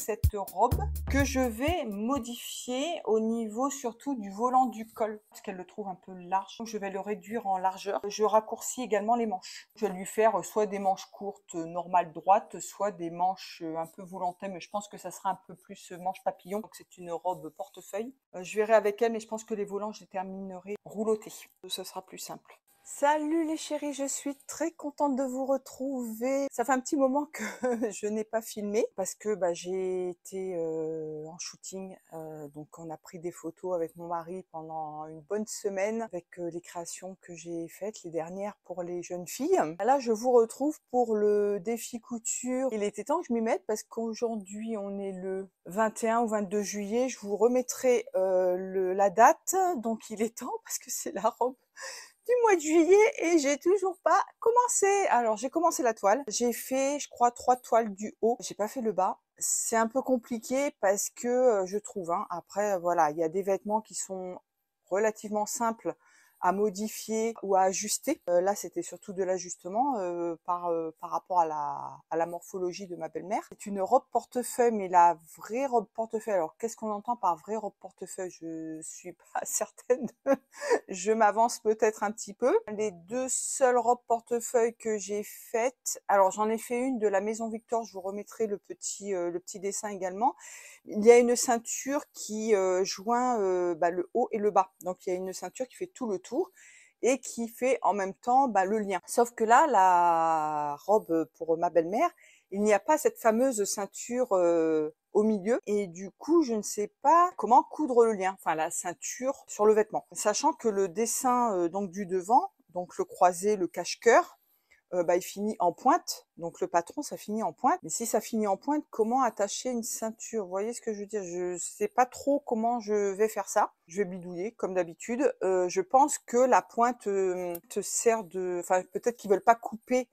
cette robe que je vais modifier au niveau surtout du volant du col, parce qu'elle le trouve un peu large. Donc je vais le réduire en largeur. Je raccourcis également les manches. Je vais lui faire soit des manches courtes normales droites, soit des manches un peu volantées, mais je pense que ça sera un peu plus manche papillon. Donc c'est une robe portefeuille. Je verrai avec elle, mais je pense que les volants, je les terminerai roulotés. Ce sera plus simple. Salut les chéris, je suis très contente de vous retrouver. Ça fait un petit moment que je n'ai pas filmé parce que j'ai été en shooting. Donc on a pris des photos avec mon mari pendant une bonne semaine avec les créations que j'ai faites, les dernières pour les jeunes filles. Là, je vous retrouve pour le défi couture. Il était temps que je m'y mette parce qu'aujourd'hui, on est le 21 ou 22 juillet. Je vous remettrai la date. Donc il est temps parce que c'est la robe du mois de juillet et j'ai toujours pas commencé. Alors j'ai commencé la toile, j'ai fait je crois 3 toiles du haut, j'ai pas fait le bas. C'est un peu compliqué parce que je trouve, après voilà, il y a des vêtements qui sont relativement simples à modifier ou à ajuster. Là c'était surtout de l'ajustement par rapport à la morphologie de ma belle-mère. C'est une robe portefeuille, mais la vraie robe portefeuille. Alors qu'est-ce qu'on entend par vraie robe portefeuille? Je suis pas certaine. Je m'avance peut-être un petit peu. Les deux seules robes portefeuille que j'ai faites, alors j'en ai fait une de la Maison Victor, je vous remettrai le petit dessin également. Il y a une ceinture qui joint le haut et le bas. Donc il y a une ceinture qui fait tout le tour et qui fait en même temps le lien. Sauf que là, la robe pour ma belle-mère, il n'y a pas cette fameuse ceinture au milieu et du coup je ne sais pas comment coudre le lien, enfin la ceinture sur le vêtement. Sachant que le dessin donc du devant, donc le croisé, le cache-cœur, il finit en pointe, donc le patron ça finit en pointe. Mais si ça finit en pointe, comment attacher une ceinture? Vous voyez ce que je veux dire? Je sais pas trop comment je vais faire ça. Je vais bidouiller comme d'habitude. Je pense que la pointe te sert de, enfin peut-être qu'ils veulent pas couper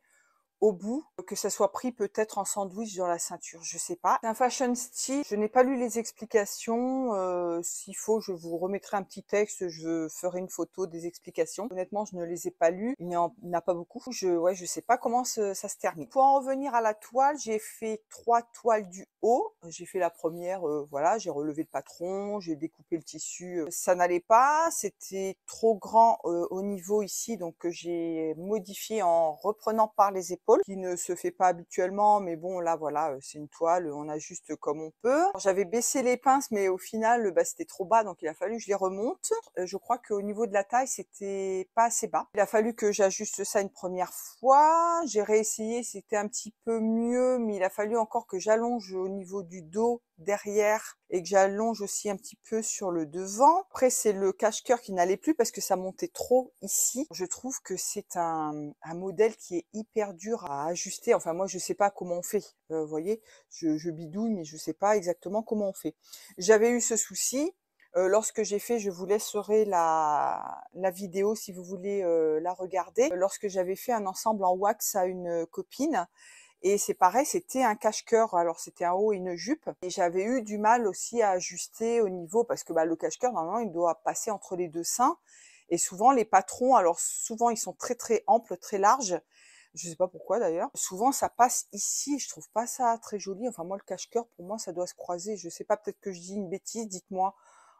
au bout, que ça soit pris peut-être en sandwich dans la ceinture, je sais pas. C'est un fashion style, je n'ai pas lu les explications, s'il faut je vous remettrai un petit texte, je ferai une photo des explications. Honnêtement, je ne les ai pas lues, il n'y en a pas beaucoup. Je sais pas comment ça se termine. Pour en revenir à la toile, j'ai fait 3 toiles du haut. J'ai fait la première, voilà, j'ai relevé le patron, j'ai découpé le tissu, ça n'allait pas, c'était trop grand au niveau ici, donc j'ai modifié en reprenant par les épaules, qui ne se fait pas habituellement, mais bon là voilà, c'est une toile, on ajuste comme on peut. J'avais baissé les pinces, mais au final c'était trop bas, donc il a fallu que je les remonte. Je crois qu'au niveau de la taille c'était pas assez bas. Il a fallu que j'ajuste ça une première fois, j'ai réessayé, c'était un petit peu mieux, mais il a fallu encore que j'allonge au niveau du dos derrière et que j'allonge aussi un petit peu sur le devant. Après c'est le cache-cœur qui n'allait plus parce que ça montait trop ici. Je trouve que c'est un modèle qui est hyper dur à ajuster. Enfin moi je sais pas comment on fait. Vous voyez, je bidouille mais je sais pas exactement comment on fait. J'avais eu ce souci. Lorsque j'ai fait, je vous laisserai la vidéo si vous voulez la regarder. Lorsque j'avais fait un ensemble en wax à une copine, et c'est pareil, c'était un cache-cœur, alors c'était un haut et une jupe. Et j'avais eu du mal aussi à ajuster au niveau, parce que le cache-cœur, normalement, il doit passer entre les deux seins. Et souvent, les patrons, alors souvent, ils sont très très amples, très larges. Je sais pas pourquoi d'ailleurs. Souvent, ça passe ici. Je trouve pas ça très joli. Enfin, moi, le cache-cœur, pour moi, ça doit se croiser. Je sais pas, peut-être que je dis une bêtise. Dites-moi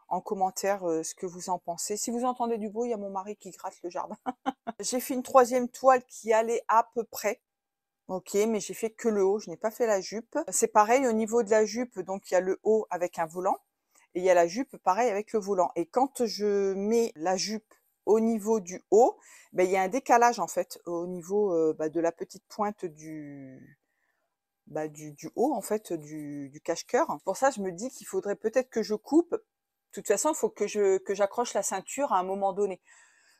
en commentaire ce que vous en pensez. Si vous entendez du bruit, il y a mon mari qui gratte le jardin. J'ai fait une troisième toile qui allait à peu près. Ok, mais j'ai fait que le haut, je n'ai pas fait la jupe. C'est pareil au niveau de la jupe, donc il y a le haut avec un volant et il y a la jupe pareil avec le volant. Et quand je mets la jupe au niveau du haut, il y a un décalage en fait au niveau de la petite pointe du haut en fait du cache-cœur. Pour ça, je me dis qu'il faudrait peut-être que je coupe. De toute façon, il faut que j'accroche la ceinture à un moment donné.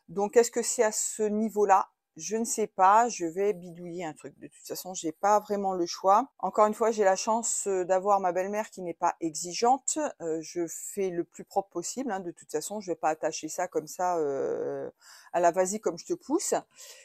Donc, est-ce que c'est à ce niveau-là? Je ne sais pas, je vais bidouiller un truc. De toute façon, j'ai pas vraiment le choix. Encore une fois, j'ai la chance d'avoir ma belle-mère qui n'est pas exigeante. Je fais le plus propre possible. De toute façon, je vais pas attacher ça comme ça à la vas-y comme je te pousse.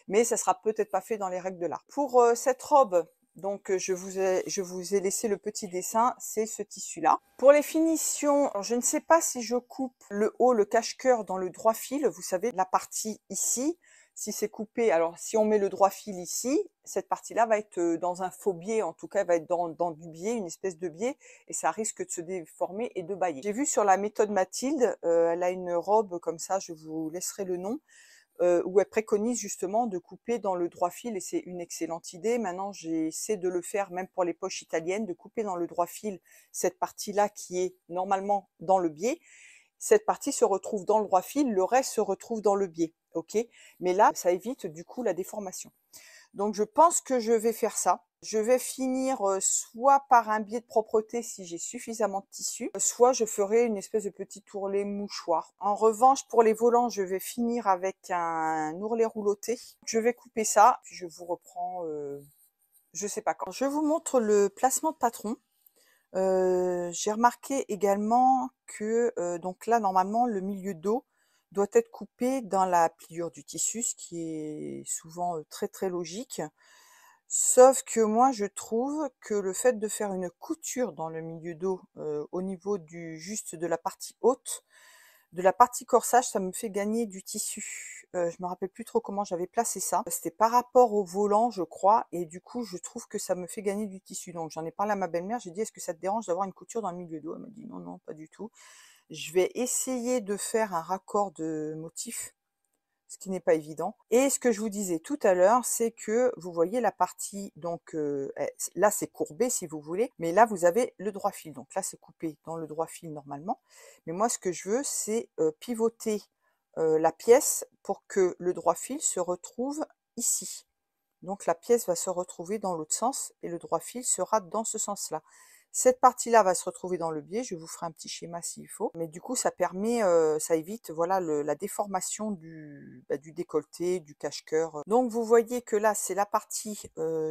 Mais ça sera peut-être pas fait dans les règles de l'art. Pour cette robe, donc je vous ai laissé le petit dessin, c'est ce tissu-là. Pour les finitions, je ne sais pas si je coupe le haut, le cache-cœur dans le droit fil, vous savez, la partie ici, Si c'est coupé, alors si on met le droit fil ici, cette partie-là va être dans un faux biais, en tout cas, elle va être dans du biais, une espèce de biais, et ça risque de se déformer et de bailler. J'ai vu sur la méthode Mathilde, elle a une robe comme ça, je vous laisserai le nom, où elle préconise justement de couper dans le droit fil, et c'est une excellente idée. Maintenant, j'essaie de le faire même pour les poches italiennes, de couper dans le droit fil cette partie-là qui est normalement dans le biais. Cette partie se retrouve dans le droit fil, le reste se retrouve dans le biais, ok? Mais là, ça évite du coup la déformation. Donc je pense que je vais faire ça. Je vais finir soit par un biais de propreté si j'ai suffisamment de tissu, soit je ferai une espèce de petit ourlet mouchoir. En revanche, pour les volants, je vais finir avec un ourlet rouloté. Je vais couper ça, puis je vous reprends, je sais pas quand. Je vous montre le placement de patron. J'ai remarqué également que donc là normalement le milieu dos doit être coupé dans la pliure du tissu, ce qui est souvent très très logique. Sauf que moi je trouve que le fait de faire une couture dans le milieu dos au niveau du juste de la partie haute, de la partie corsage, ça me fait gagner du tissu. Je me rappelle plus trop comment j'avais placé ça. C'était par rapport au volant, je crois, et du coup, je trouve que ça me fait gagner du tissu. Donc, j'en ai parlé à ma belle-mère. J'ai dit, est-ce que ça te dérange d'avoir une couture dans le milieu dos? Elle m'a dit, non, non, pas du tout. Je vais essayer de faire un raccord de motif, ce qui n'est pas évident. Et ce que je vous disais tout à l'heure, c'est que vous voyez la partie, donc là c'est courbé si vous voulez, mais là vous avez le droit fil. Donc là c'est coupé dans le droit fil normalement. Mais moi ce que je veux, c'est pivoter la pièce pour que le droit fil se retrouve ici. Donc la pièce va se retrouver dans l'autre sens et le droit fil sera dans ce sens-là. Cette partie-là va se retrouver dans le biais, je vous ferai un petit schéma s'il faut. Mais du coup, ça permet, ça évite voilà, la déformation du décolleté, du cache-cœur. Donc vous voyez que là, c'est la partie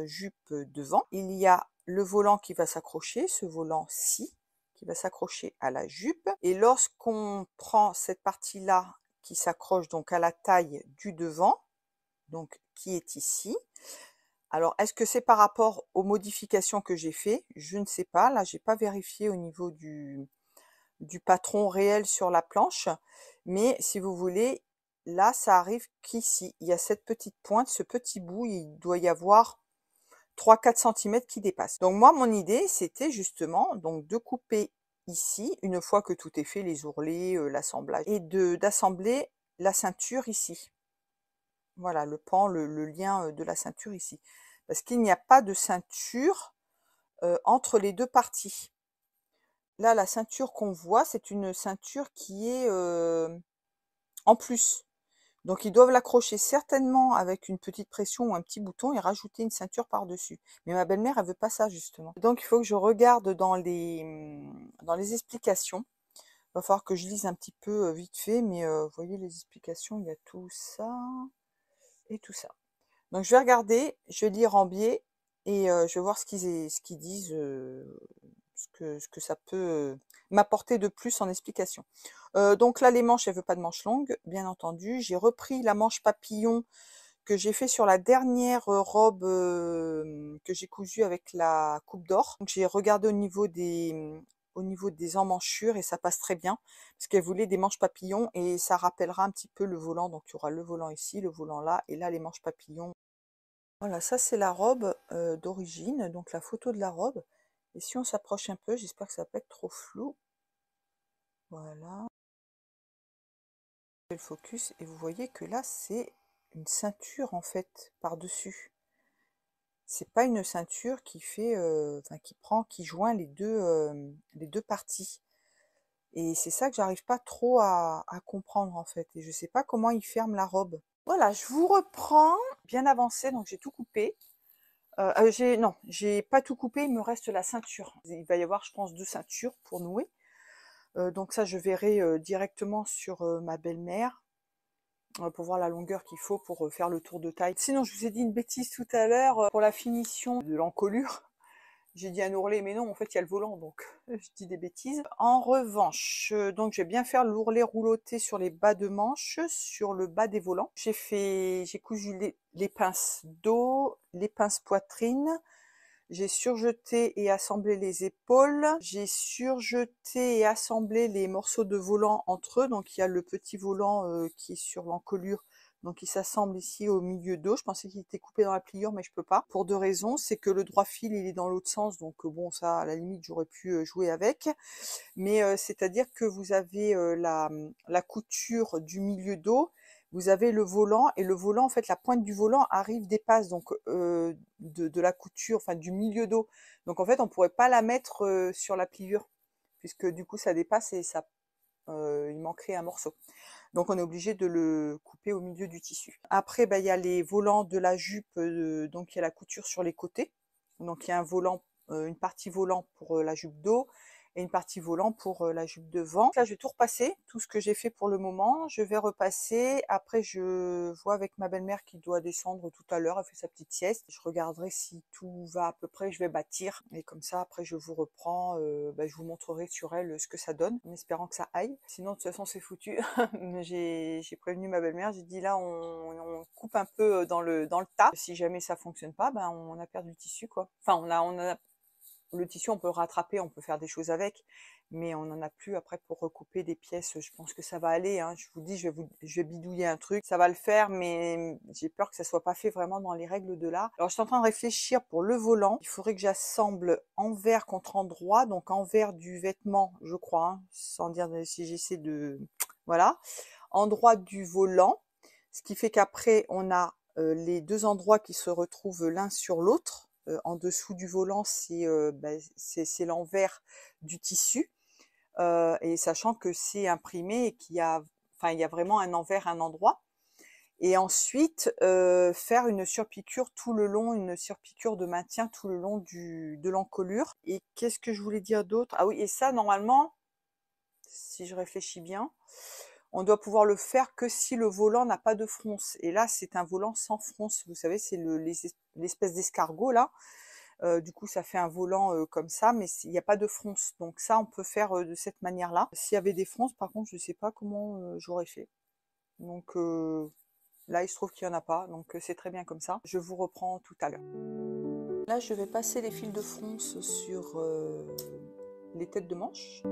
jupe devant. Il y a le volant qui va s'accrocher, ce volant-ci, qui va s'accrocher à la jupe. Et lorsqu'on prend cette partie-là qui s'accroche donc à la taille du devant, donc qui est ici. Alors, est-ce que c'est par rapport aux modifications que j'ai fait? Je ne sais pas. Là, j'ai pas vérifié au niveau du patron réel sur la planche. Mais si vous voulez, là, ça arrive qu'ici, il y a cette petite pointe, ce petit bout, il doit y avoir 3-4 cm qui dépassent. Donc moi, mon idée, c'était justement donc de couper ici, une fois que tout est fait, les ourlets, l'assemblage, et d'assembler la ceinture ici. Voilà, le pan, le lien de la ceinture ici. Parce qu'il n'y a pas de ceinture entre les deux parties. Là, la ceinture qu'on voit, c'est une ceinture qui est en plus. Donc, ils doivent l'accrocher certainement avec une petite pression ou un petit bouton et rajouter une ceinture par-dessus. Mais ma belle-mère, elle veut pas ça, justement. Donc, il faut que je regarde dans les explications. Il va falloir que je lise un petit peu vite fait, mais vous voyez les explications, il y a tout ça et tout ça. Donc je vais regarder, je vais lire en biais et je vais voir ce qu'ils disent, ce que ça peut m'apporter de plus en explication. Donc là, les manches, elle veut pas de manches longues, bien entendu. J'ai repris la manche papillon que j'ai fait sur la dernière robe que j'ai cousue avec la coupe d'or. Donc j'ai regardé au niveau des emmanchures et ça passe très bien parce qu'elle voulait des manches papillons et ça rappellera un petit peu le volant. Donc il y aura le volant ici, le volant là et là les manches papillons. Voilà, ça c'est la robe d'origine, donc la photo de la robe. Et si on s'approche un peu, j'espère que ça va pas être trop flou. Voilà. Le focus et vous voyez que là c'est une ceinture en fait par-dessus. C'est pas une ceinture qui fait, enfin qui joint les deux parties. Et c'est ça que j'arrive pas trop à comprendre en fait. Et je sais pas comment il ferme la robe. Voilà, je vous reprends bien avancé, donc j'ai tout coupé. Non, j'ai pas tout coupé, il me reste la ceinture. Il va y avoir, je pense, 2 ceintures pour nouer. Donc ça, je verrai directement sur ma belle-mère pour voir la longueur qu'il faut pour faire le tour de taille. Sinon, je vous ai dit une bêtise tout à l'heure pour la finition de l'encolure. J'ai dit un ourlet, mais non, en fait, il y a le volant, donc je dis des bêtises. En revanche, donc je vais bien faire l'ourlet rouloté sur les bas de manche, sur le bas des volants. J'ai cousu les pinces dos, les pinces poitrine. J'ai surjeté et assemblé les épaules. J'ai surjeté et assemblé les morceaux de volant entre eux. Donc il y a le petit volant qui est sur l'encolure Donc il s'assemble ici au milieu d'eau. Je pensais qu'il était coupé dans la pliure, mais je peux pas. Pour deux raisons, c'est que le droit fil il est dans l'autre sens, donc bon ça à la limite j'aurais pu jouer avec. Mais c'est-à-dire que vous avez la couture du milieu d'eau, vous avez le volant, et le volant en fait la pointe du volant dépasse donc de la couture, enfin du milieu d'eau. Donc en fait on pourrait pas la mettre sur la pliure, puisque du coup ça dépasse et ça il manquerait un morceau. Donc on est obligé de le couper au milieu du tissu. Après, il y a les volants de la jupe, donc il y a la couture sur les côtés. Donc il y a un volant, une partie volant pour la jupe d'eau et une partie volant pour la jupe de vent. Là, je vais tout repasser, tout ce que j'ai fait pour le moment. Je vais repasser. Après, je vois avec ma belle-mère qui doit descendre tout à l'heure. Elle fait sa petite sieste. Je regarderai si tout va à peu près. Je vais bâtir. Et comme ça, après, je vous reprends. Je vous montrerai sur elle ce que ça donne, en espérant que ça aille. Sinon, de toute façon, c'est foutu. J'ai prévenu ma belle-mère. J'ai dit là, on coupe un peu dans le tas. Si jamais ça fonctionne pas, on a perdu le tissu, quoi. Enfin, on a le tissu, on peut le rattraper, on peut faire des choses avec, mais on n'en a plus après pour recouper des pièces. Je pense que ça va aller, hein. Je vous dis, je vais bidouiller un truc, ça va le faire, mais j'ai peur que ça soit pas fait vraiment dans les règles de l'art. Alors, je suis en train de réfléchir pour le volant. Il faudrait que j'assemble envers contre endroit, donc envers du vêtement, je crois, hein, sans dire si j'essaie de... Voilà. Endroit du volant, ce qui fait qu'après, on a les deux endroits qui se retrouvent l'un sur l'autre. En dessous du volant, c'est l'envers du tissu, et sachant que c'est imprimé et qu'il y a, enfin, il y a vraiment un envers, un endroit. Et ensuite, faire une surpiqûre tout le long, une surpiqûre de maintien tout le long de l'encolure. Et qu'est-ce que je voulais dire d'autre? Ah oui, et ça, normalement, si je réfléchis bien, on doit pouvoir le faire que si le volant n'a pas de fronce. Et là, c'est un volant sans fronce. Vous savez, c'est l'espèce d'escargot là. Du coup, ça fait un volant comme ça, mais il n'y a pas de fronce. Donc ça, on peut faire de cette manière-là. S'il y avait des fronces, par contre, je ne sais pas comment j'aurais fait. Donc là, il se trouve qu'il n'y en a pas. Donc c'est très bien comme ça. Je vous reprends tout à l'heure. Là, je vais passer les fils de fronce sur les têtes de manche.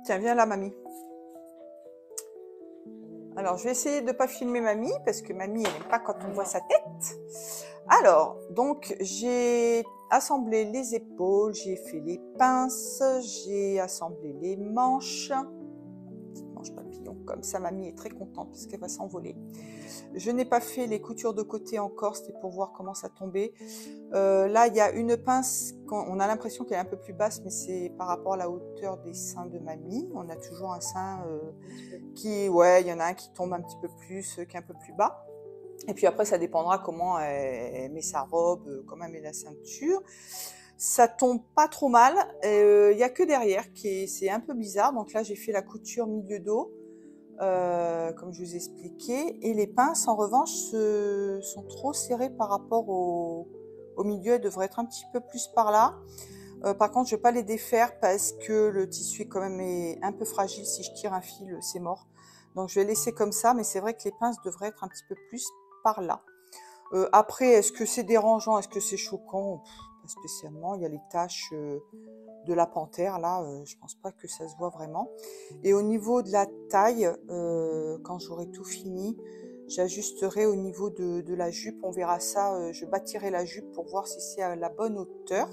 Tiens, viens là, mamie. Alors, je vais essayer de ne pas filmer mamie, parce que mamie, elle n'aime pas quand on voit sa tête. Alors, donc, j'ai assemblé les épaules, j'ai fait les pinces, j'ai assemblé les manches. Petite manche papillon, comme ça, mamie est très contente, parce qu'elle va s'envoler. Je n'ai pas fait les coutures de côté encore, c'était pour voir comment ça tombait. Là, il y a une pince, on a l'impression qu'elle est un peu plus basse, mais c'est par rapport à la hauteur des seins de mamie. On a toujours un sein ouais, il y en a un qui tombe un petit peu plus, qui est un peu plus bas. Et puis après, ça dépendra comment elle met sa robe, comment elle met la ceinture. Ça tombe pas trop mal. Il y a que derrière c'est un peu bizarre. Donc là, j'ai fait la couture milieu dos, comme je vous ai expliqué. Et les pinces, en revanche, sont trop serrées par rapport au milieu. Elles devraient être un petit peu plus par là. Par contre, je vais pas les défaire parce que le tissu est quand même un peu fragile. Si je tire un fil, c'est mort. Donc je vais laisser comme ça. Mais c'est vrai que les pinces devraient être un petit peu plus par là. Après, est-ce que c'est dérangeant? Est-ce que c'est choquant? Pas spécialement. Il y a les taches de la panthère, là. Je pense pas que ça se voit vraiment. Et au niveau de la taille, quand j'aurai tout fini, j'ajusterai au niveau de la jupe. On verra ça. Je bâtirai la jupe pour voir si c'est à la bonne hauteur.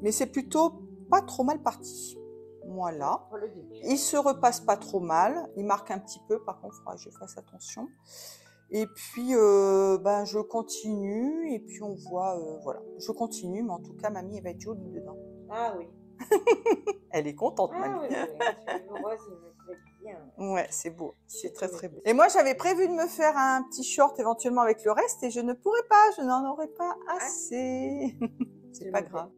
Mais c'est plutôt pas trop mal parti. Voilà. Il se repasse pas trop mal. Il marque un petit peu. Par contre, il faudra que je fasse attention. Et puis, ben, je continue, et puis on voit, voilà. Je continue, mais en tout cas, mamie, elle va être jolie dedans. Ah oui. Elle est contente, Ah mamie. oui, je le vois, il me plaît bien. Ouais, c'est beau. C'est très, très beau. Et moi, j'avais prévu de me faire un petit short éventuellement avec le reste, et je ne pourrais pas, je n'en aurais pas assez. C'est pas grave.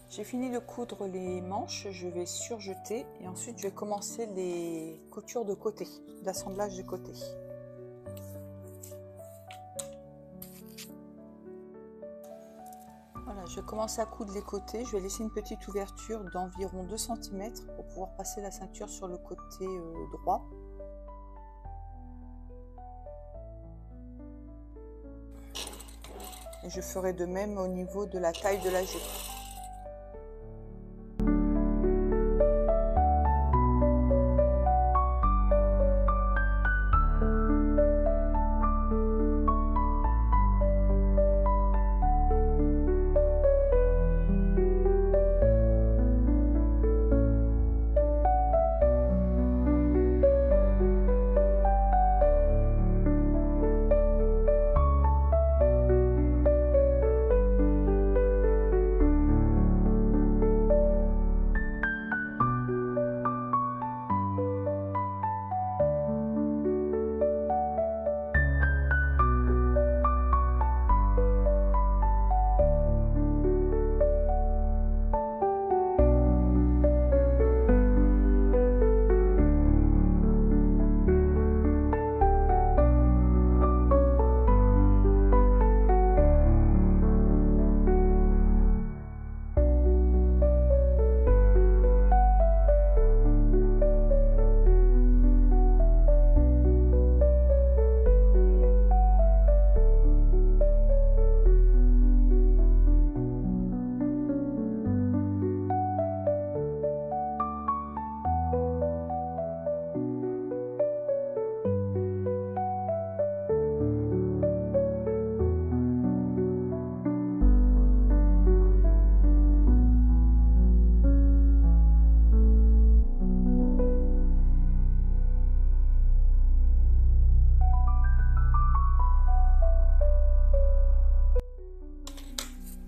J'ai fini de coudre les manches, je vais surjeter, et ensuite, je vais commencer les coutures de côté, l'assemblage de côté. Voilà, je commence à coudre les côtés. Je vais laisser une petite ouverture d'environ 2 cm pour pouvoir passer la ceinture sur le côté droit. Et je ferai de même au niveau de la taille de la jupe.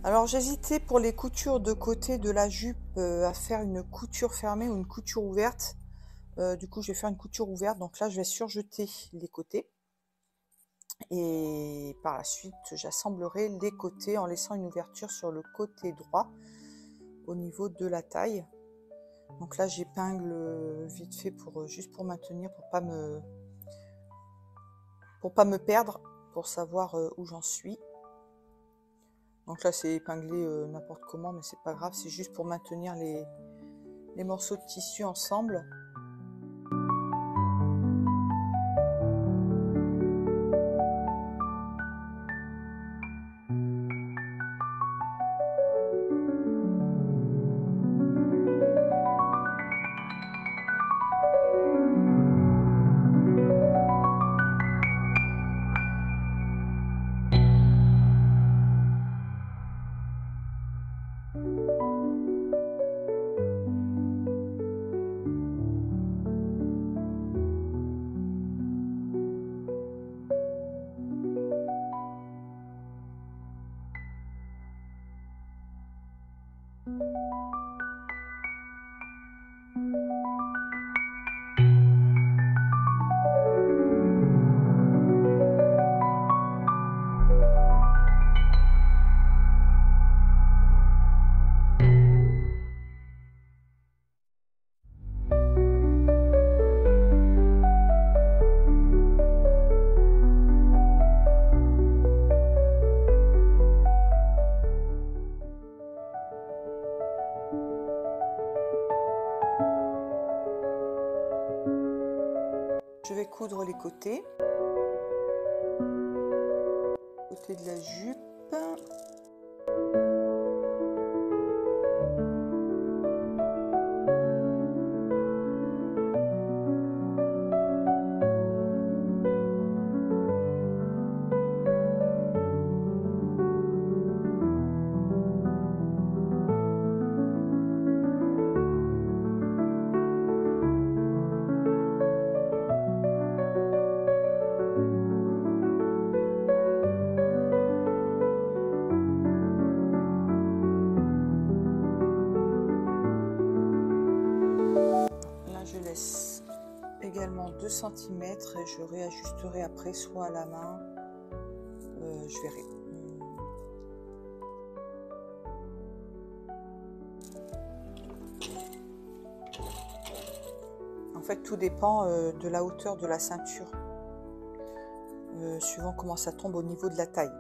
Alors j'hésitais pour les coutures de côté de la jupe à faire une couture fermée ou une couture ouverte. Du coup, je vais faire une couture ouverte. Donc là, je vais surjeter les côtés. Et par la suite, j'assemblerai les côtés en laissant une ouverture sur le côté droit au niveau de la taille. Donc là, j'épingle vite fait juste pour maintenir, pour pas me perdre, pour savoir où j'en suis. Donc là, c'est épinglé n'importe comment, mais c'est pas grave. C'est juste pour maintenir les morceaux de tissu ensemble. coudre les côtés. Côté de la jupe. Également 2 cm et je réajusterai après soit à la main, je verrai. En fait tout dépend de la hauteur de la ceinture, suivant comment ça tombe au niveau de la taille.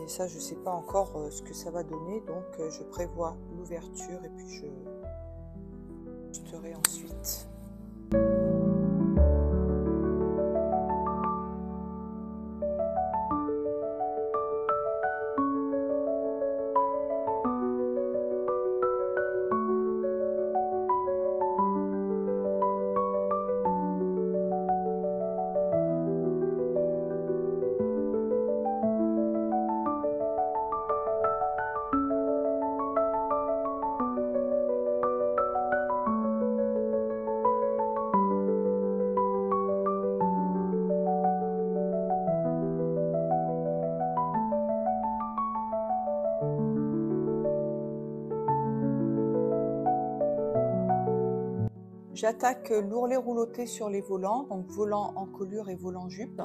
Et ça je sais pas encore ce que ça va donner, donc je prévois l'ouverture et puis je ajusterai ensuite. J'attaque l'ourlet rouloté sur les volants, donc volant encolure et volant jupe.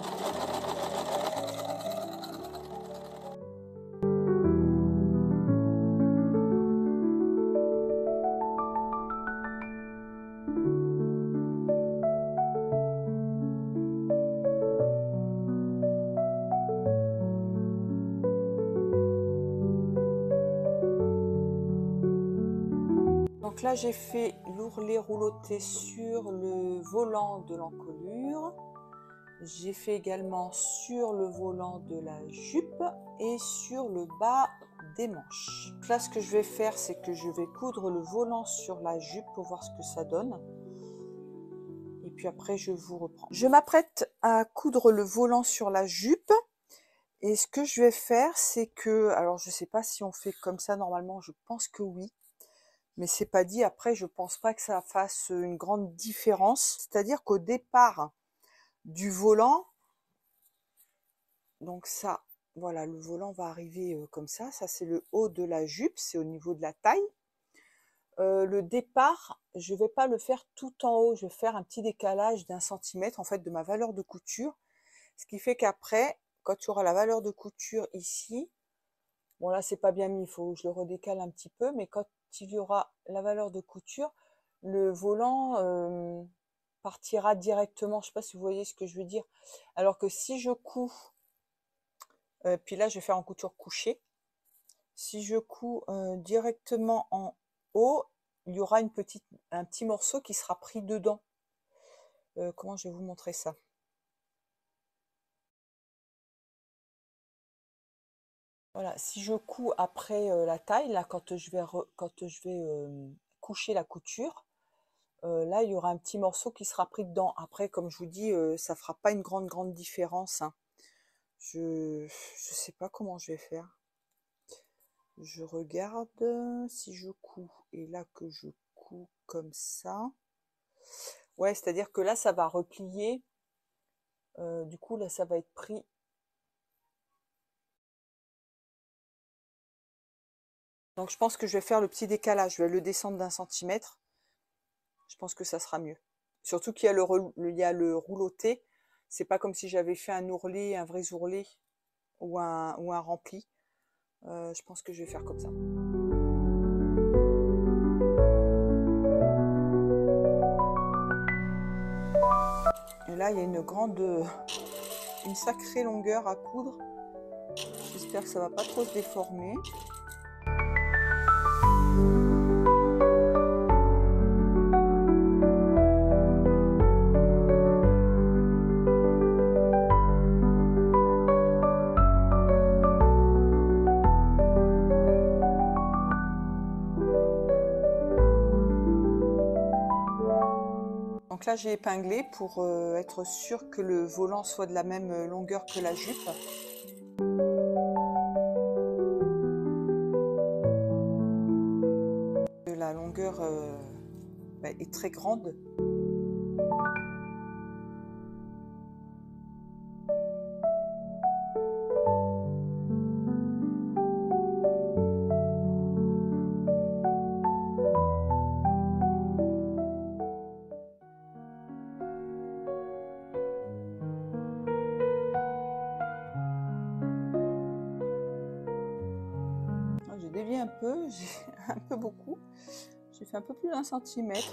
Donc là j'ai fait l'ourlet rouloté sur le volant de l'encolure. J'ai fait également sur le volant de la jupe et sur le bas des manches. Donc là ce que je vais faire, c'est que je vais coudre le volant sur la jupe pour voir ce que ça donne. Et puis après je vous reprends. Je m'apprête à coudre le volant sur la jupe. Et ce que je vais faire, c'est que, alors je sais pas si on fait comme ça normalement, je pense que oui. Mais c'est pas dit, après je pense pas que ça fasse une grande différence. C'est-à-dire qu'au départ du volant, donc ça, voilà, le volant va arriver comme ça c'est le haut de la jupe, c'est au niveau de la taille. Le départ, je vais pas le faire tout en haut, je vais faire un petit décalage d'1 centimètre en fait de ma valeur de couture. Ce qui fait qu'après, quand tu auras la valeur de couture ici, bon là c'est pas bien mis, il faut que je le redécale un petit peu, mais quand il y aura la valeur de couture, le volant partira directement. Je sais pas si vous voyez ce que je veux dire. Alors que si je couds, puis là je vais faire en couture couchée, si je couds directement en haut, il y aura un petit morceau qui sera pris dedans. Comment je vais vous montrer ça? Voilà, si je couds après la taille, là quand je vais coucher la couture, là il y aura un petit morceau qui sera pris dedans. Après, comme je vous dis, ça fera pas une grande différence, hein. Je sais pas comment je vais faire. Je regarde si je couds et là que je couds comme ça. Ouais, c'est-à-dire que là ça va replier. Du coup là ça va être pris. Donc je pense que je vais faire le petit décalage, je vais le descendre d'1 centimètre. Je pense que ça sera mieux. Surtout qu'il y a le rouloté. C'est pas comme si j'avais fait un ourlet, un vrai ourlet ou un rempli. Je pense que je vais faire comme ça. Et là, il y a une sacrée longueur à coudre. J'espère que ça va pas trop se déformer. Donc là, j'ai épinglé pour être sûr que le volant soit de la même longueur que la jupe. La longueur est très grande. J'ai dévié un peu, j'ai un peu beaucoup. J'ai fait un peu plus d'un centimètre.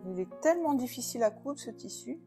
Il est tellement difficile à coudre ce tissu.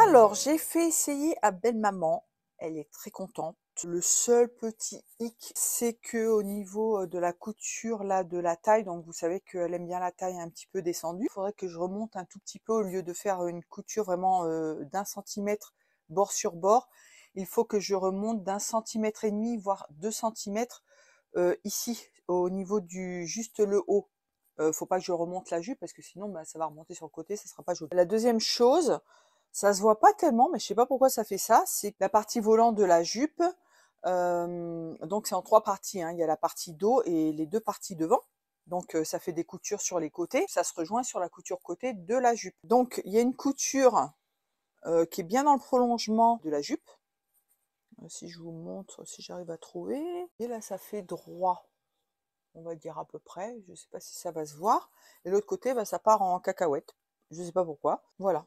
Alors, j'ai fait essayer à belle-maman. Elle est très contente. Le seul petit hic, c'est que au niveau de la couture là de la taille, donc vous savez qu'elle aime bien la taille un petit peu descendue. Il faudrait que je remonte un tout petit peu au lieu de faire une couture vraiment d'1 centimètre bord sur bord. Il faut que je remonte d'1,5 centimètre, voire 2 centimètres ici, au niveau du juste le haut. Faut pas que je remonte la jupe parce que sinon ça va remonter sur le côté, ça sera pas joli. La deuxième chose, ça se voit pas tellement, mais je sais pas pourquoi ça fait ça, c'est la partie volant de la jupe. Donc c'est en 3 parties, hein. Il y a la partie dos et les 2 parties devant. Donc ça fait des coutures sur les côtés. Ça se rejoint sur la couture côté de la jupe. Donc il y a une couture qui est bien dans le prolongement de la jupe. Si je vous montre, si j'arrive à trouver. Et là ça fait droit, on va dire à peu près. Je sais pas si ça va se voir. Et l'autre côté, ça part en cacahuète. Je sais pas pourquoi. Voilà.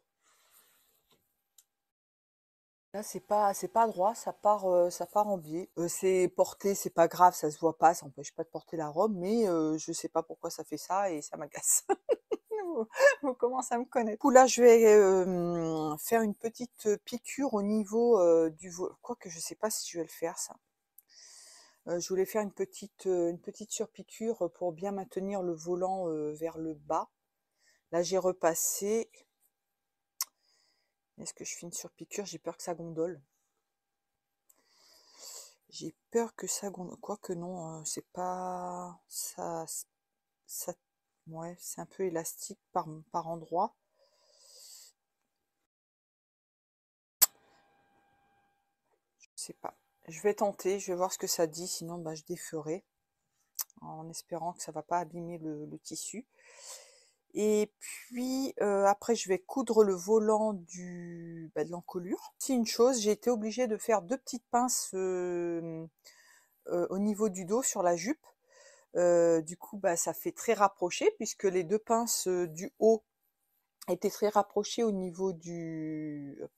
Là, c'est pas droit, ça part en biais. C'est porté, c'est pas grave, ça se voit pas, ça empêche pas de porter la robe, mais je sais pas pourquoi ça fait ça et ça m'agace. Vous commencez à me connaître. Du coup, là, je vais faire une petite piqûre au niveau du volant. Quoique, je sais pas si je vais le faire, ça. Je voulais faire une petite surpiqûre pour bien maintenir le volant vers le bas. Là, j'ai repassé. Est-ce que je fais une surpiqûre? J'ai peur que ça gondole. J'ai peur que ça gondole. Quoique non, c'est pas ça. Ouais, c'est un peu élastique par endroit. Je sais pas. Je vais tenter, je vais voir ce que ça dit. Sinon, je déferai en espérant que ça va pas abîmer le tissu. Et puis après, je vais coudre le volant de l'encolure. C'est une chose, j'ai été obligée de faire 2 petites pinces au niveau du dos sur la jupe. Du coup, ça fait très rapproché puisque les 2 pinces du haut étaient très rapprochées au niveau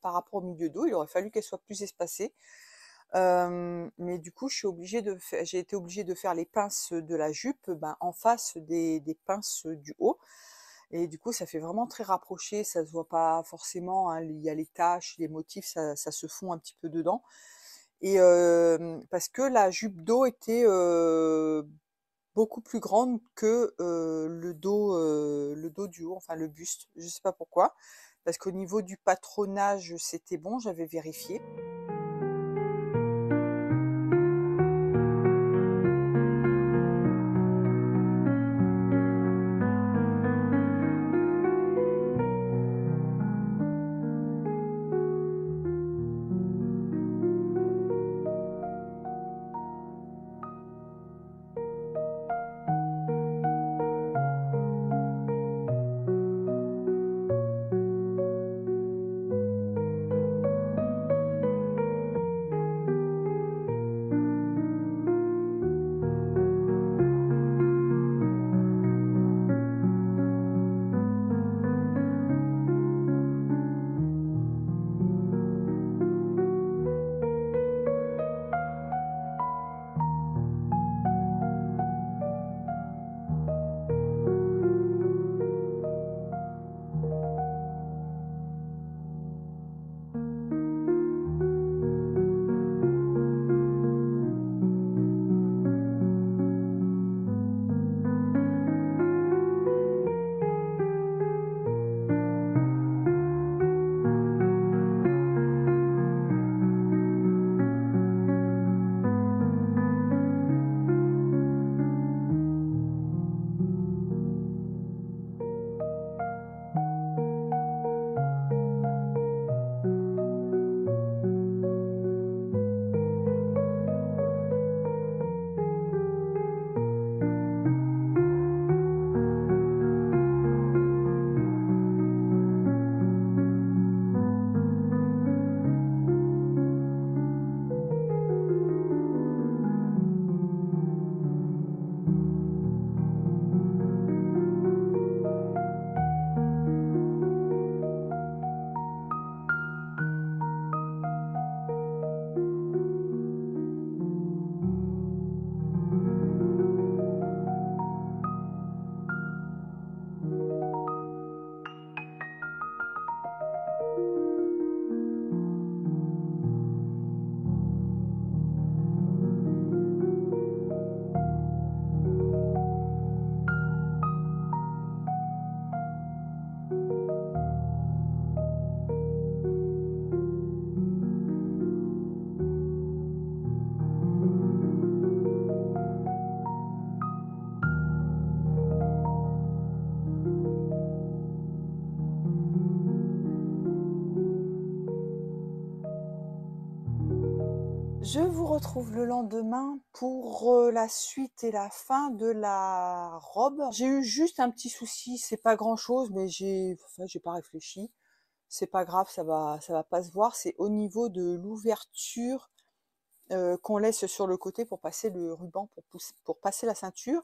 par rapport au milieu dos. Il aurait fallu qu'elles soient plus espacées. Mais du coup, j'ai été obligée de faire les pinces de la jupe en face des pinces du haut. Et du coup, ça fait vraiment très rapproché, ça se voit pas forcément, hein, il y a les taches, les motifs, ça se fond un petit peu dedans. Et parce que la jupe dos était beaucoup plus grande que le dos du haut, enfin le buste, je sais pas pourquoi. Parce qu'au niveau du patronage, c'était bon, j'avais vérifié. Je vous retrouve le lendemain pour la suite et la fin de la robe. J'ai eu juste un petit souci, c'est pas grand chose, mais j'ai pas réfléchi. C'est pas grave, ça va pas se voir. C'est au niveau de l'ouverture qu'on laisse sur le côté pour passer le ruban, pour passer la ceinture.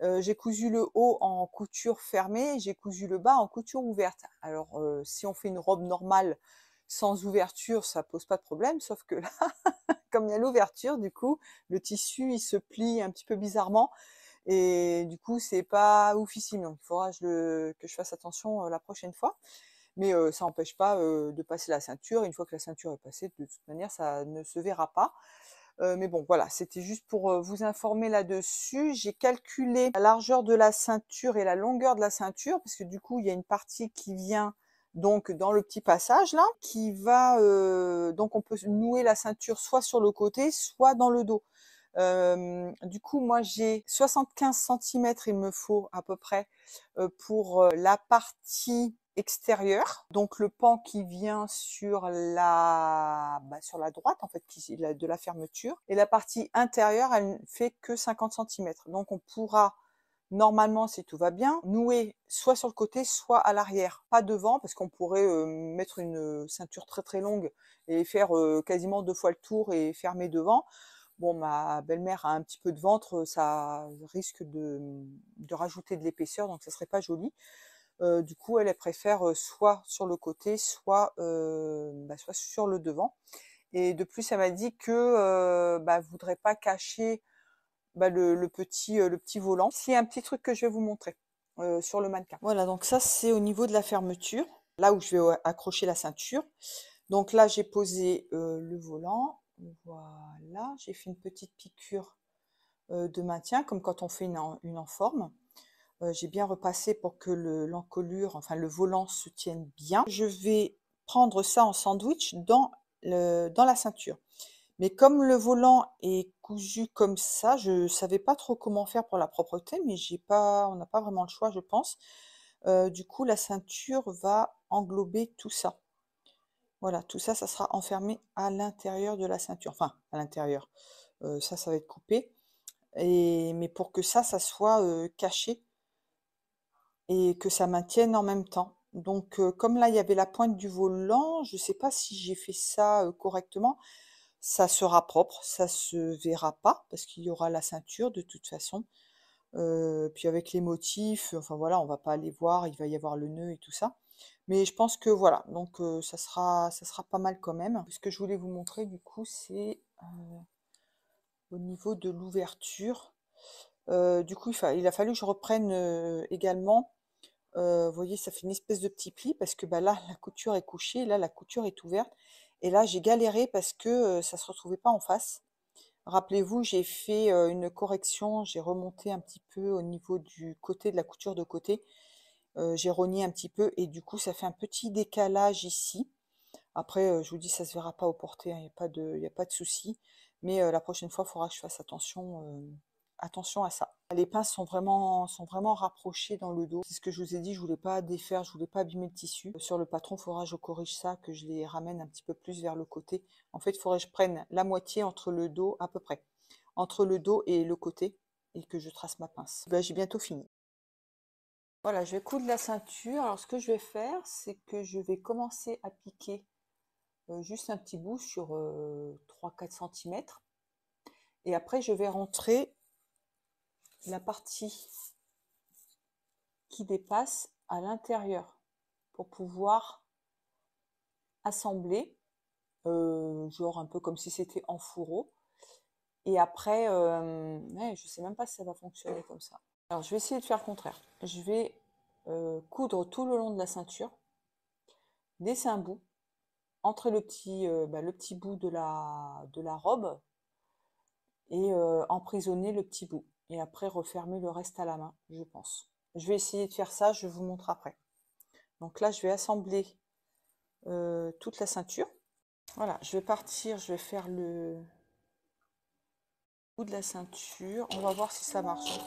J'ai cousu le haut en couture fermée, j'ai cousu le bas en couture ouverte. Alors, si on fait une robe normale sans ouverture, ça pose pas de problème, sauf que là, comme il y a l'ouverture, du coup, le tissu, il se plie un petit peu bizarrement et du coup, c'est pas oufissime. Donc, il faudra que je fasse attention la prochaine fois. Mais ça n'empêche pas de passer la ceinture. Une fois que la ceinture est passée, de toute manière, ça ne se verra pas. Mais bon, voilà, c'était juste pour vous informer là-dessus. J'ai calculé la largeur de la ceinture et la longueur de la ceinture, parce que du coup, il y a une partie qui vient donc dans le petit passage là, qui va donc on peut nouer la ceinture soit sur le côté, soit dans le dos. Du coup, moi j'ai 75 centimètres, il me faut à peu près pour la partie extérieure, donc le pan qui vient sur sur la droite en fait, de la fermeture, et la partie intérieure, elle fait que 50 centimètres. Donc on pourra normalement, si tout va bien, nouer soit sur le côté, soit à l'arrière, pas devant, parce qu'on pourrait mettre une ceinture très très longue et faire quasiment 2 fois le tour et fermer devant. Bon, ma belle-mère a un petit peu de ventre, ça risque de rajouter de l'épaisseur, donc ça serait pas joli. Du coup, elle préfère soit sur le côté, soit sur le devant. Et de plus, elle m'a dit que elle voudrait pas cacher le petit volant. C'est un petit truc que je vais vous montrer sur le mannequin. Voilà, donc ça c'est au niveau de la fermeture, là où je vais accrocher la ceinture. Donc là, j'ai posé le volant. Voilà, j'ai fait une petite piqûre de maintien, comme quand on fait une enforme. J'ai bien repassé pour que l'encolure, enfin le volant se tienne bien. Je vais prendre ça en sandwich dans la ceinture. Mais comme le volant est cousu comme ça, je savais pas trop comment faire pour la propreté, mais on n'a pas vraiment le choix, je pense. Du coup, la ceinture va englober tout ça. Voilà, tout ça, ça sera enfermé à l'intérieur de la ceinture. Enfin, à l'intérieur. Ça va être coupé. Mais pour que ça soit caché et que ça maintienne en même temps. Donc, comme là, il y avait la pointe du volant, je ne sais pas si j'ai fait ça correctement. Ça sera propre, ça se verra pas parce qu'il y aura la ceinture de toute façon. Puis avec les motifs, enfin voilà, on va pas aller voir, il va y avoir le nœud et tout ça. Mais je pense que voilà, donc ça sera pas mal quand même. Ce que je voulais vous montrer du coup, c'est au niveau de l'ouverture. Du coup, il a fallu que je reprenne également. Vous voyez, ça fait une espèce de petit pli parce que là, la couture est couchée, là, la couture est ouverte. Et là, j'ai galéré parce que ça se retrouvait pas en face. Rappelez-vous, j'ai fait une correction, j'ai remonté un petit peu au niveau du côté de la couture de côté. J'ai rogné un petit peu et du coup, ça fait un petit décalage ici. Après, je vous dis, ça se verra pas au porté, hein, il y a pas de souci. Mais la prochaine fois, il faudra que je fasse attention à ça. Les pinces sont vraiment rapprochées dans le dos. C'est ce que je vous ai dit, je voulais pas défaire, je voulais pas abîmer le tissu. Sur le patron, il faudra que je corrige ça, que je les ramène un petit peu plus vers le côté. En fait, il faudrait que je prenne la moitié entre le dos, à peu près, entre le dos et le côté, et que je trace ma pince. J'ai bientôt fini. Voilà, je vais coudre la ceinture. Alors, ce que je vais faire, c'est que je vais commencer à piquer juste un petit bout sur 3-4 centimètres. Et après, je vais rentrer la partie qui dépasse à l'intérieur pour pouvoir assembler, genre un peu comme si c'était en fourreau. Et après, ouais, je sais même pas si ça va fonctionner comme ça. Alors, je vais essayer de faire le contraire. Je vais coudre tout le long de la ceinture, laisser un bout, entrer le petit bout de la robe et emprisonner le petit bout. Et après, refermer le reste à la main, je pense. Je vais essayer de faire ça, je vous montre après. Donc là, je vais assembler toute la ceinture. Voilà, je vais partir, je vais faire le bout de la ceinture. On va voir si ça marche.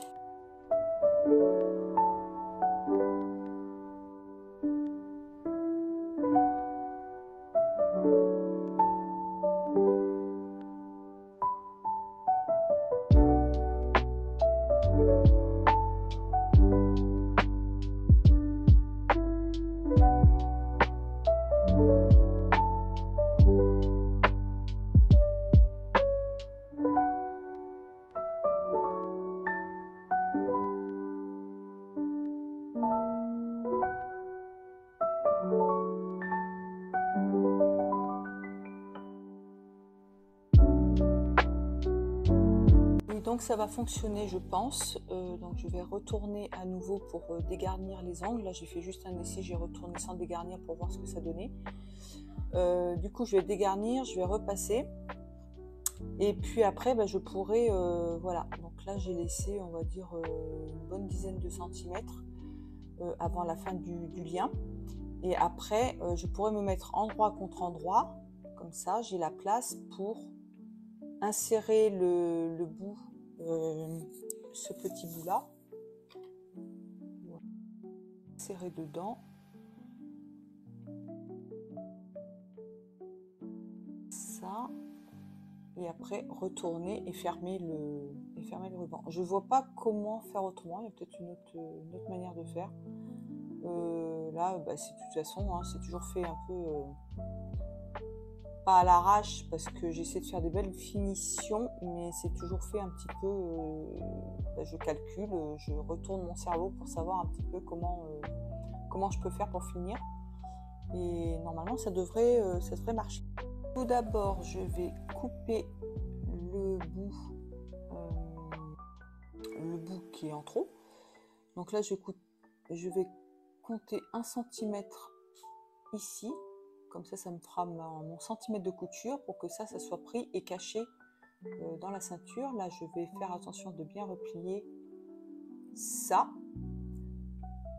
Donc ça va fonctionner, je pense. Donc je vais retourner à nouveau pour dégarnir les angles. Là j'ai fait juste un essai, j'ai retourné sans dégarnir pour voir ce que ça donnait. Du coup je vais dégarnir, je vais repasser. Et puis après je pourrai, voilà. Donc là j'ai laissé, on va dire, une bonne dizaine de centimètres avant la fin du lien. Et après je pourrais me mettre endroit contre endroit. Comme ça j'ai la place pour insérer le bout, ce petit bout là, serrer dedans, ça, et après retourner et fermer le ruban. Je vois pas comment faire autrement, il y a peut-être une autre manière de faire. Là c'est de toute façon hein, c'est toujours fait un peu pas à l'arrache parce que j'essaie de faire des belles finitions, mais c'est toujours fait un petit peu, je calcule, je retourne mon cerveau pour savoir un petit peu comment je peux faire pour finir. Et normalement ça devrait marcher. Tout d'abord je vais couper le bout qui est en trop. Donc là je vais compter 1 cm ici. Comme ça me fera mon centimètre de couture pour que ça soit pris et caché dans la ceinture. Là, je vais faire attention de bien replier ça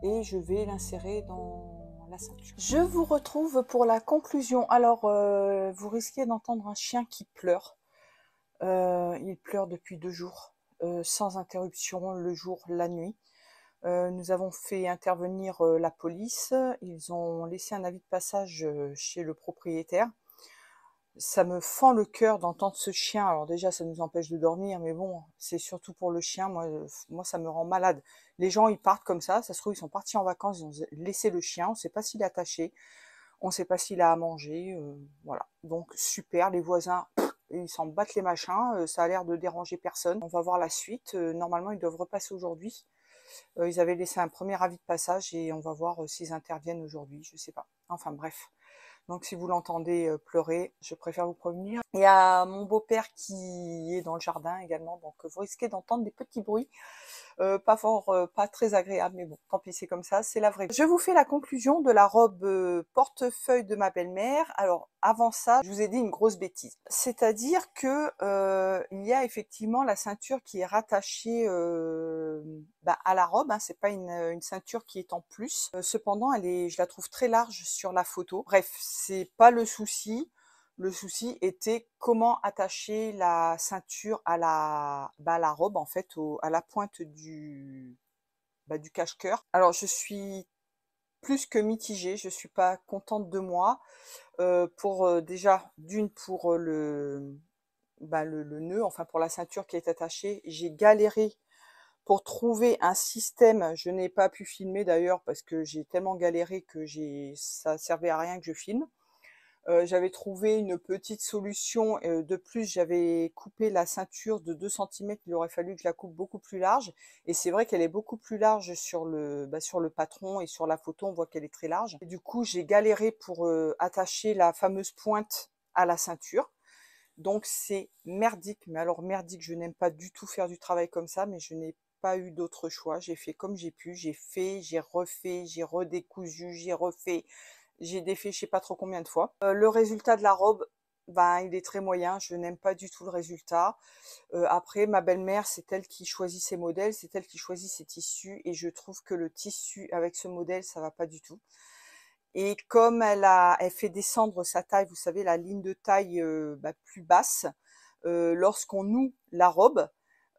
et je vais l'insérer dans la ceinture. Je vous retrouve pour la conclusion. Alors, vous risquez d'entendre un chien qui pleure. Il pleure depuis 2 jours, sans interruption, le jour, la nuit. Nous avons fait intervenir la police, ils ont laissé un avis de passage chez le propriétaire. Ça me fend le cœur d'entendre ce chien. Alors déjà, ça nous empêche de dormir, mais bon, c'est surtout pour le chien. Moi, ça me rend malade. Les gens, ils partent comme ça se trouve, ils sont partis en vacances, ils ont laissé le chien, on ne sait pas s'il est attaché, on ne sait pas s'il a à manger, voilà. Donc super, les voisins, ils s'en battent les machins, ça a l'air de déranger personne. On va voir la suite, normalement, ils doivent repasser aujourd'hui. Ils avaient laissé un premier avis de passage et on va voir s'ils interviennent aujourd'hui, je sais pas. Enfin bref. Donc si vous l'entendez pleurer, je préfère vous prévenir. Il y a mon beau-père qui est dans le jardin également, donc vous risquez d'entendre des petits bruits. Pas fort, pas très agréable, mais bon, tant pis, c'est comme ça, c'est la vraie vie. Je vous fais la conclusion de la robe portefeuille de ma belle-mère. Alors, avant ça, je vous ai dit une grosse bêtise. C'est-à-dire que il y a effectivement la ceinture qui est rattachée à la robe, hein, c'est pas une ceinture qui est en plus. Cependant, je la trouve très large sur la photo. Bref, c'est pas le souci. Le souci était comment attacher la ceinture à la robe, en fait, à la pointe du cache-cœur. Alors, je suis plus que mitigée, je suis pas contente de moi. Déjà, pour le nœud, enfin pour la ceinture qui est attachée, j'ai galéré pour trouver un système. Je n'ai pas pu filmer d'ailleurs parce que j'ai tellement galéré que ça servait à rien que je filme. J'avais trouvé une petite solution. De plus, j'avais coupé la ceinture de 2 cm. Il aurait fallu que je la coupe beaucoup plus large. Et c'est vrai qu'elle est beaucoup plus large sur le patron et sur la photo, on voit qu'elle est très large. Et du coup, j'ai galéré pour attacher la fameuse pointe à la ceinture. Donc c'est merdique. Mais alors merdique, je n'aime pas du tout faire du travail comme ça, mais je n'ai pas eu d'autre choix. J'ai fait comme j'ai pu. J'ai fait, j'ai refait, j'ai redécousu, j'ai refait. J'ai défait je sais pas trop combien de fois. Le résultat de la robe, il est très moyen. Je n'aime pas du tout le résultat. Après, ma belle-mère, c'est elle qui choisit ses modèles, c'est elle qui choisit ses tissus. Et je trouve que le tissu avec ce modèle, ça va pas du tout. Et comme elle fait descendre sa taille, vous savez, la ligne de taille plus basse, lorsqu'on noue la robe,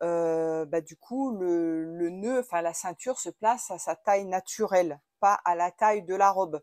du coup, le nœud, enfin la ceinture se place à sa taille naturelle, pas à la taille de la robe.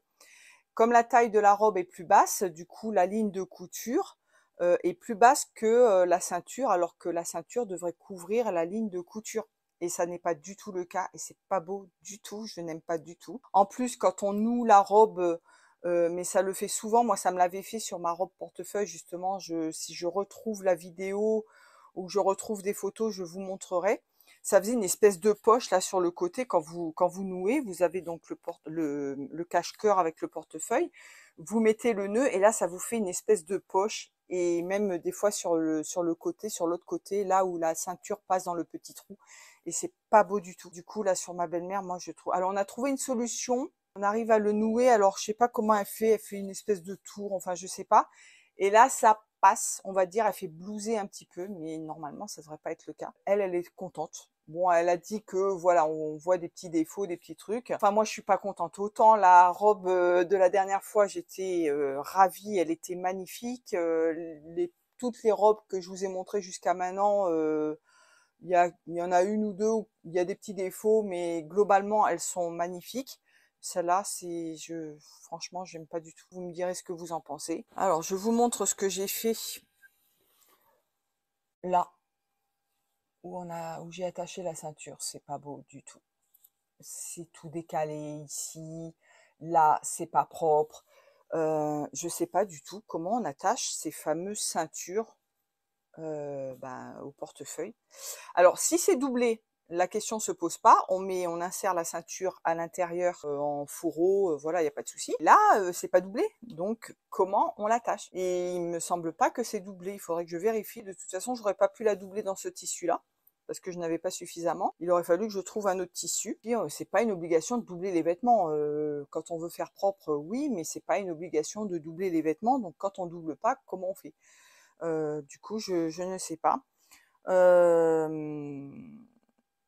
Comme la taille de la robe est plus basse, du coup la ligne de couture est plus basse que la ceinture, alors que la ceinture devrait couvrir la ligne de couture. Et ça n'est pas du tout le cas, et c'est pas beau du tout, je n'aime pas du tout. En plus, quand on noue la robe, mais ça le fait souvent, moi ça me l'avait fait sur ma robe portefeuille, justement, si je retrouve la vidéo ou que je retrouve des photos, je vous montrerai. Ça faisait une espèce de poche là sur le côté quand vous nouez. Vous avez donc le cache-cœur avec le portefeuille. Vous mettez le nœud et là ça vous fait une espèce de poche et même des fois sur le côté, sur l'autre côté, là où la ceinture passe dans le petit trou, et c'est pas beau du tout. Du coup, là, sur ma belle-mère, moi, je trouve... Alors, on a trouvé une solution, on arrive à le nouer, alors je sais pas comment elle fait une espèce de tour, enfin, je sais pas. Et là, ça passe, on va dire, elle fait blouser un petit peu, mais normalement, ça devrait pas être le cas. Elle est contente. Bon, elle a dit que voilà, on voit des petits défauts, des petits trucs. Enfin, moi, je suis pas contente. Autant la robe de la dernière fois, j'étais ravie, elle était magnifique. Toutes les robes que je vous ai montrées jusqu'à maintenant, il y en a une ou deux où il y a des petits défauts, mais globalement, elles sont magnifiques. Celle-là, franchement, j'aime pas du tout. Vous me direz ce que vous en pensez. Alors, je vous montre ce que j'ai fait là, où j'ai attaché la ceinture. C'est pas beau du tout. C'est tout décalé ici. Là, c'est pas propre. Je sais pas du tout comment on attache ces fameuses ceintures au portefeuille. Alors, si c'est doublé, la question se pose pas. On insère la ceinture à l'intérieur en fourreau, voilà, il n'y a pas de souci. Là, c'est pas doublé, donc comment on l'attache? Et il me semble pas que c'est doublé. Il faudrait que je vérifie. De toute façon, j'aurais pas pu la doubler dans ce tissu-là parce que je n'avais pas suffisamment. Il aurait fallu que je trouve un autre tissu. Puis, c'est pas une obligation de doubler les vêtements. Quand on veut faire propre, oui, mais c'est pas une obligation de doubler les vêtements. Donc, quand on double pas, comment on fait? Du coup, je ne sais pas.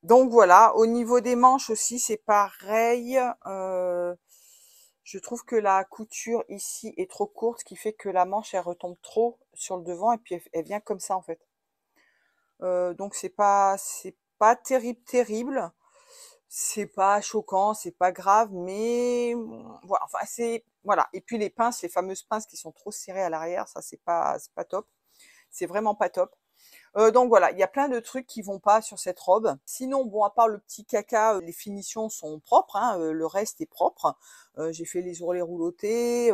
Donc voilà, au niveau des manches aussi, c'est pareil. Je trouve que la couture ici est trop courte, ce qui fait que la manche, elle retombe trop sur le devant et puis elle vient comme ça en fait. Donc c'est pas terrible, terrible. C'est pas choquant, c'est pas grave, mais voilà. Enfin, voilà. Et puis les pinces, les fameuses pinces qui sont trop serrées à l'arrière, ça c'est pas top. C'est vraiment pas top. Donc voilà, il y a plein de trucs qui vont pas sur cette robe. Sinon, bon, à part le petit caca, les finitions sont propres, hein, le reste est propre. J'ai fait les ourlets roulotés,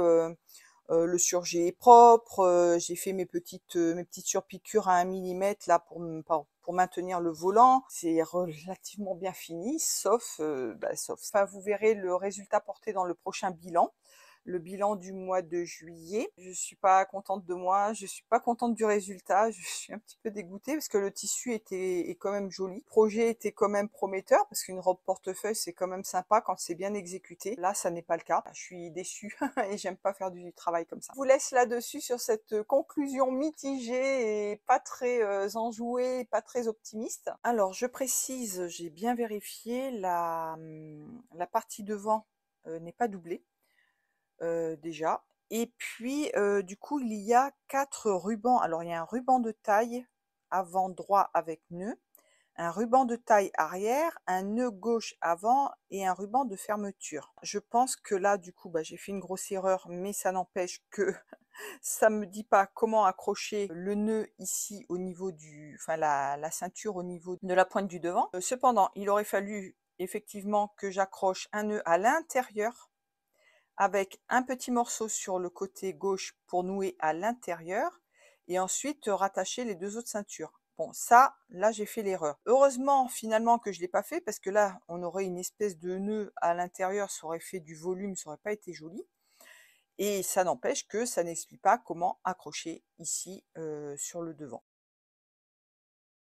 le surjet est propre, j'ai fait mes petites surpiqûres à 1 millimètre là pour maintenir le volant. C'est relativement bien fini, sauf. Enfin, vous verrez le résultat porté dans le prochain bilan. Le bilan du mois de juillet. Je suis pas contente de moi, je suis pas contente du résultat, je suis un petit peu dégoûtée parce que le tissu est quand même joli. Le projet était quand même prometteur parce qu'une robe portefeuille c'est quand même sympa quand c'est bien exécuté. Là, ça n'est pas le cas. Je suis déçue et j'aime pas faire du travail comme ça. Je vous laisse là-dessus sur cette conclusion mitigée et pas très enjouée, pas très optimiste. Alors, je précise, j'ai bien vérifié, la partie devant n'est pas doublée. Déjà. Et puis, du coup, il y a 4 rubans. Alors, il y a un ruban de taille avant droit avec nœud, un ruban de taille arrière, un nœud gauche avant et un ruban de fermeture. Je pense que là, du coup, j'ai fait une grosse erreur, mais ça n'empêche que ça me dit pas comment accrocher le nœud ici au niveau la ceinture au niveau de la pointe du devant. Cependant, il aurait fallu effectivement que j'accroche un nœud à l'intérieur avec un petit morceau sur le côté gauche pour nouer à l'intérieur et ensuite rattacher les 2 autres ceintures. Bon, ça, là, j'ai fait l'erreur. Heureusement, finalement, que je l'ai pas fait parce que là, on aurait une espèce de nœud à l'intérieur, ça aurait fait du volume, ça aurait pas été joli. Et ça n'empêche que ça n'explique pas comment accrocher ici sur le devant.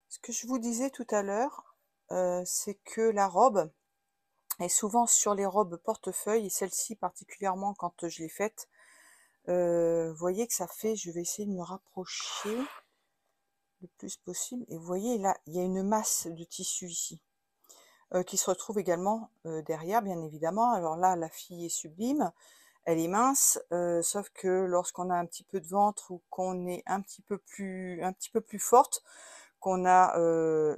Ce que je vous disais tout à l'heure, c'est que la robe, et souvent sur les robes portefeuille, et celle-ci particulièrement quand je l'ai faite, vous voyez que ça fait, je vais essayer de me rapprocher le plus possible, et vous voyez là, il y a une masse de tissu ici, qui se retrouve également derrière, bien évidemment. Alors là, la fille est sublime, elle est mince, sauf que lorsqu'on a un petit peu de ventre ou qu'on est un petit peu plus forte, qu'on a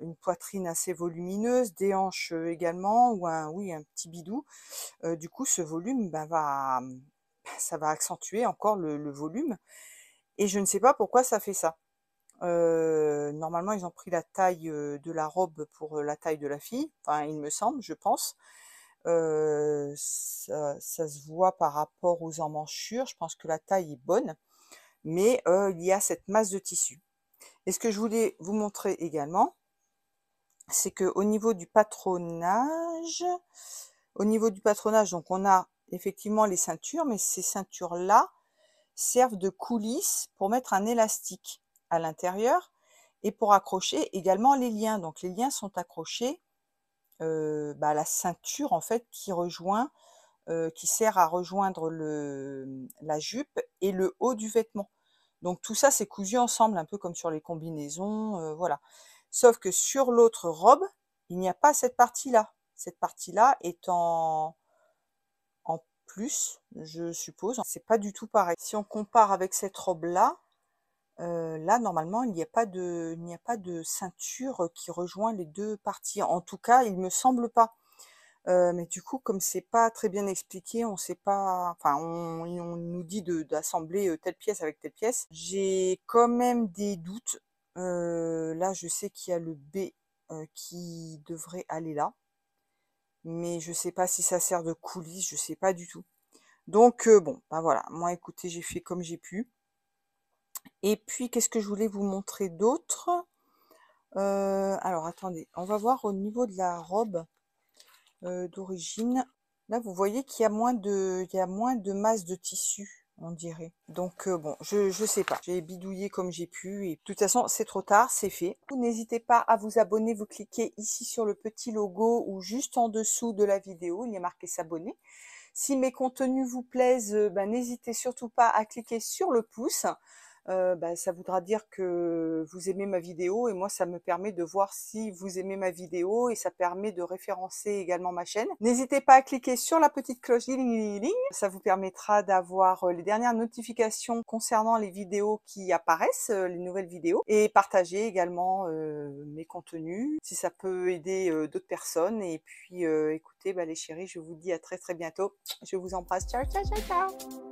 une poitrine assez volumineuse, des hanches également, ou un petit bidou, du coup ce volume ça va accentuer encore le volume, et je ne sais pas pourquoi ça fait ça. Normalement ils ont pris la taille de la robe pour la taille de la fille, enfin il me semble, je pense. Ça se voit par rapport aux emmanchures, je pense que la taille est bonne, mais il y a cette masse de tissu. Et ce que je voulais vous montrer également, c'est que au niveau du patronage, donc on a effectivement les ceintures, mais ces ceintures-là, servent de coulisses pour mettre un élastique à l'intérieur et pour accrocher également les liens. Donc les liens sont accrochés à la ceinture en fait qui sert à rejoindre la jupe et le haut du vêtement. Donc tout ça c'est cousu ensemble, un peu comme sur les combinaisons, voilà. Sauf que sur l'autre robe, il n'y a pas cette partie-là. Cette partie-là est en plus, je suppose. C'est pas du tout pareil. Si on compare avec cette robe-là, là normalement il n'y a pas de ceinture qui rejoint les 2 parties. En tout cas, il me semble pas. Mais du coup, comme c'est pas très bien expliqué, on sait pas, enfin on nous dit d'assembler, telle pièce avec telle pièce. J'ai quand même des doutes. Là, je sais qu'il y a le B, qui devrait aller là, mais je sais pas si ça sert de coulisse, je sais pas du tout. Donc bon, bah voilà, moi écoutez, j'ai fait comme j'ai pu. Et puis qu'est-ce que je voulais vous montrer d'autre? Alors attendez, on va voir au niveau de la robe, d'origine. Là, vous voyez qu'il y a moins de masse de tissu, on dirait. Donc bon, je sais pas. J'ai bidouillé comme j'ai pu et de toute façon, c'est trop tard, c'est fait. N'hésitez pas à vous abonner, vous cliquez ici sur le petit logo ou juste en dessous de la vidéo, il y a marqué s'abonner. Si mes contenus vous plaisent, n'hésitez surtout pas à cliquer sur le pouce. Ça voudra dire que vous aimez ma vidéo et moi ça me permet de voir si vous aimez ma vidéo et ça permet de référencer également ma chaîne. N'hésitez pas à cliquer sur la petite cloche, ça vous permettra d'avoir les dernières notifications concernant les vidéos qui apparaissent, les nouvelles vidéos, et partager également mes contenus si ça peut aider d'autres personnes. Et puis écoutez, les chéris, je vous dis à très très bientôt. Je vous embrasse, ciao ciao ciao ciao.